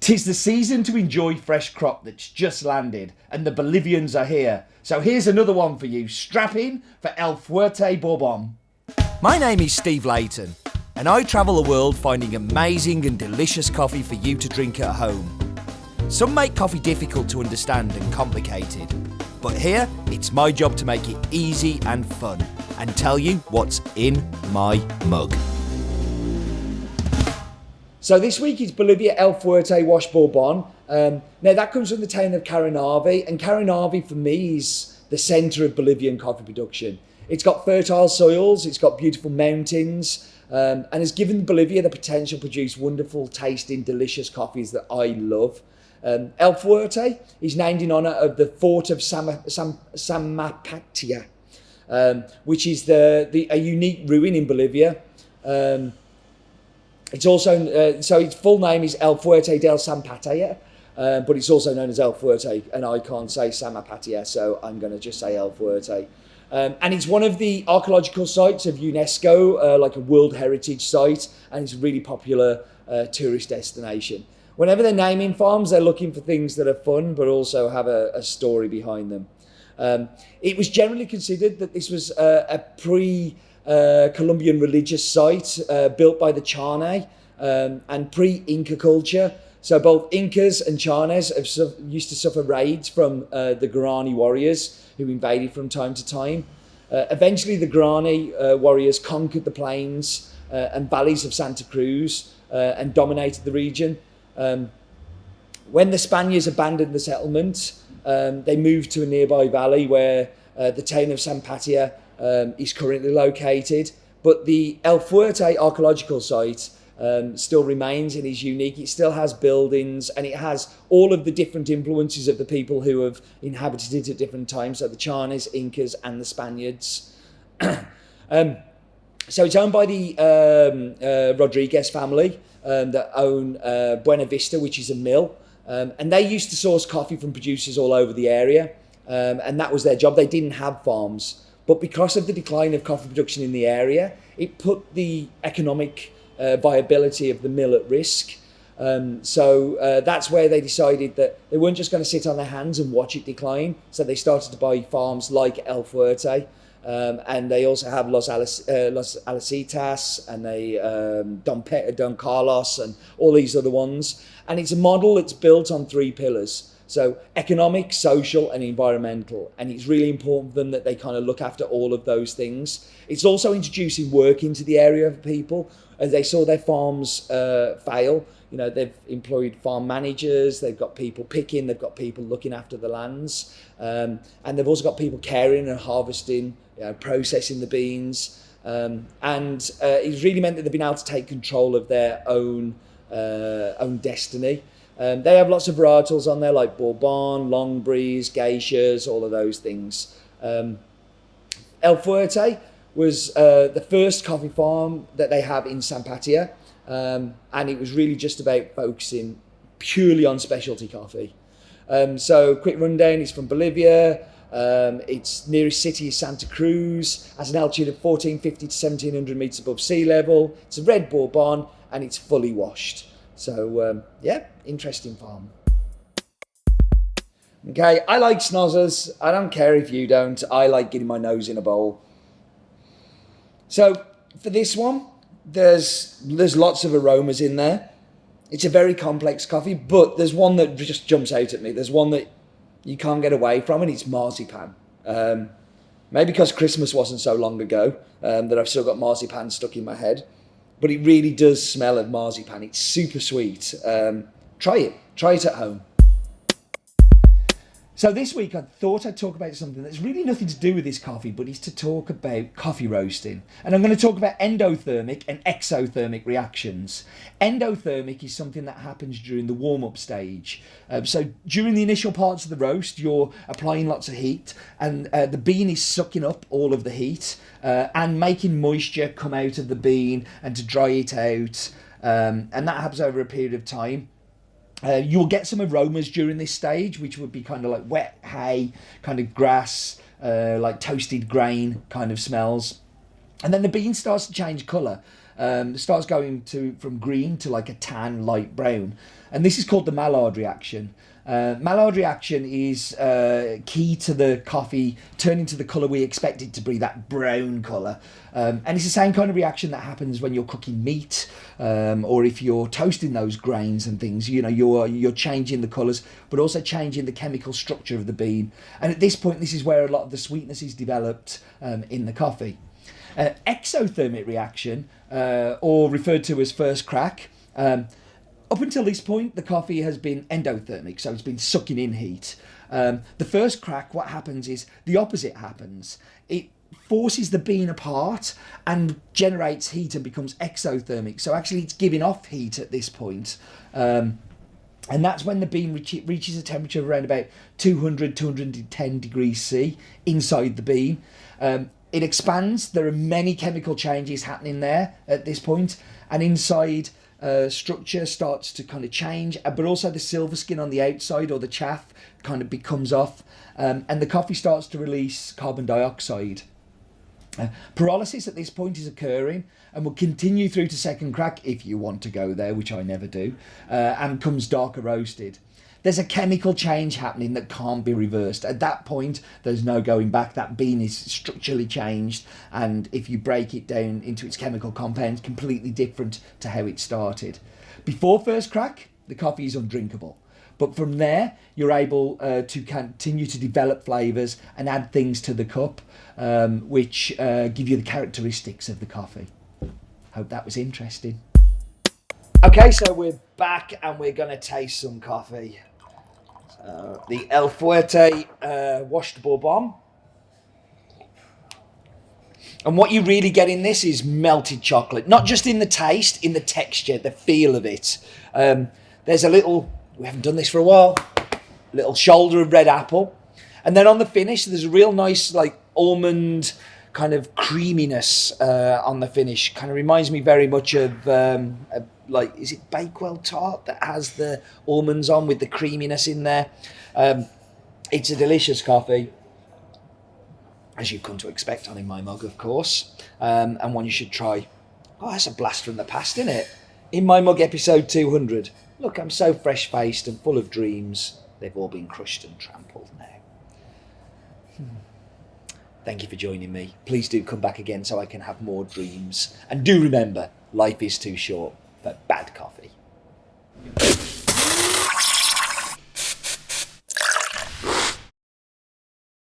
'Tis the season to enjoy fresh crop that's just landed, and the Bolivians are here. So here's another one for you. Strap in for El Fuerte Bourbon. My name is Steve Layton, and I travel the world finding amazing and delicious coffee for you to drink at home. Some make coffee difficult to understand and complicated, but here it's my job to make it easy and fun, and tell you what's in my mug. So this week is Bolivia El Fuerte Wash Bourbon. Now that comes from the town of Caranavi, and Caranavi for me is the centre of Bolivian coffee production. It's got fertile soils, it's got beautiful mountains, and has given Bolivia the potential to produce wonderful tasting, delicious coffees that I love. El Fuerte is named in honour of the fort of Samapatia, which is a unique ruin in Bolivia. It's also, so its full name is El Fuerte del Sampatia, but it's also known as El Fuerte, and I can't say Samapatia, so I'm going to just say El Fuerte. And it's one of the archaeological sites of UNESCO, like a World Heritage Site, and it's a really popular tourist destination. Whenever they're naming farms, they're looking for things that are fun, but also have a story behind them. It was generally considered that this was a pre-Columbian religious site built by the Chane and pre-Inca culture. So both Incas and Chanes used to suffer raids from the Guarani warriors who invaded from time to time. Eventually the Guarani warriors conquered the plains and valleys of Santa Cruz and dominated the region. When the Spaniards abandoned the settlement, they moved to a nearby valley where the town of Sampatia is currently located. But the El Fuerte archaeological site still remains and is unique. It still has buildings, and it has all of the different influences of the people who have inhabited it at different times, so the Chanes, Incas and the Spaniards. So it's owned by the Rodriguez family that own Buena Vista, which is a mill. And they used to source coffee from producers all over the area, and that was their job. They didn't have farms. But because of the decline of coffee production in the area, it put the economic viability of the mill at risk. So that's where they decided that they weren't just going to sit on their hands and watch it decline. So they started to buy farms like El Fuerte. And they also have Los Alicitas and they Don Carlos and all these other ones. And it's a model that's built on 3 pillars. So economic, social and environmental. And it's really important for them that they kind of look after all of those things. It's also introducing work into the area for people. As they saw their farms fail, you know, they've employed farm managers, they've got people picking, they've got people looking after the lands. And they've also got people caring and harvesting, you know, processing the beans. And it's really meant that they've been able to take control of their own destiny. They have lots of varietals on there like Bourbon, Long Breeze, Geishas, all of those things. El Fuerte was the first coffee farm that they have in Sampatia, and it was really just about focusing purely on specialty coffee. So quick rundown, it's from Bolivia. Its nearest city is Santa Cruz, has an altitude of 1450 to 1700 meters above sea level. It's a red Bourbon and it's fully washed. So yeah, interesting farm. Okay, I like snozzers. I don't care if you don't. I like getting my nose in a bowl. So for this one, there's lots of aromas in there. It's a very complex coffee, but there's one that just jumps out at me. There's one that you can't get away from, and it's marzipan. Maybe because Christmas wasn't so long ago that I've still got marzipan stuck in my head. But it really does smell of marzipan. It's super sweet. Try it at home. So this week I thought I'd talk about something that's really nothing to do with this coffee, but it's to talk about coffee roasting. And I'm going to talk about endothermic and exothermic reactions. Endothermic is something that happens during the warm-up stage. So during the initial parts of the roast, you're applying lots of heat, and the bean is sucking up all of the heat and making moisture come out of the bean and to dry it out. And that happens over a period of time. You'll get some aromas during this stage, which would be kind of like wet hay, kind of grass, like toasted grain kind of smells. And then the bean starts to change colour. It starts going from green to like a tan, light brown. And this is called the Maillard reaction. Maillard reaction is key to the coffee turning to the colour we expect it to be, that brown colour. And it's the same kind of reaction that happens when you're cooking meat, or if you're toasting those grains and things. You know, you're changing the colours, but also changing the chemical structure of the bean. And at this point, this is where a lot of the sweetness is developed in the coffee. Exothermic reaction, or referred to as first crack. Up until this point, the coffee has been endothermic, so it's been sucking in heat. The first crack, what happens is the opposite happens. It forces the bean apart and generates heat and becomes exothermic. So actually it's giving off heat at this point. And that's when the bean reaches a temperature of around about 200, 210 degrees C inside the bean. It expands. There are many chemical changes happening there at this point, and inside structure starts to kind of change, but also the silver skin on the outside, or the chaff, kind of becomes off, and the coffee starts to release carbon dioxide. Pyrolysis at this point is occurring and will continue through to second crack if you want to go there, which I never do, and comes darker roasted. There's a chemical change happening that can't be reversed. At that point, there's no going back. That bean is structurally changed, and if you break it down into its chemical compounds, completely different to how it started. Before first crack, the coffee is undrinkable. But from there, you're able to continue to develop flavours and add things to the cup, which give you the characteristics of the coffee. Hope that was interesting. Okay, so we're back and we're going to taste some coffee. The El Fuerte washed Bourbon. And what you really get in this is melted chocolate. Not just in the taste, in the texture, the feel of it. There's a little, we haven't done this for a while, little shoulder of red apple. And then on the finish, there's a real nice like almond kind of creaminess on the finish. Kind of reminds me very much of like, is it Bakewell tart that has the almonds on with the creaminess in there? It's a delicious coffee, as you've come to expect on In My Mug, of course, and one you should try. Oh, that's a blast from the past, isn't it? In My Mug episode 200. Look, I'm so fresh-faced and full of dreams. They've all been crushed and trampled now. Thank you for joining me. Please do come back again so I can have more dreams. And do remember, life is too short for bad coffee.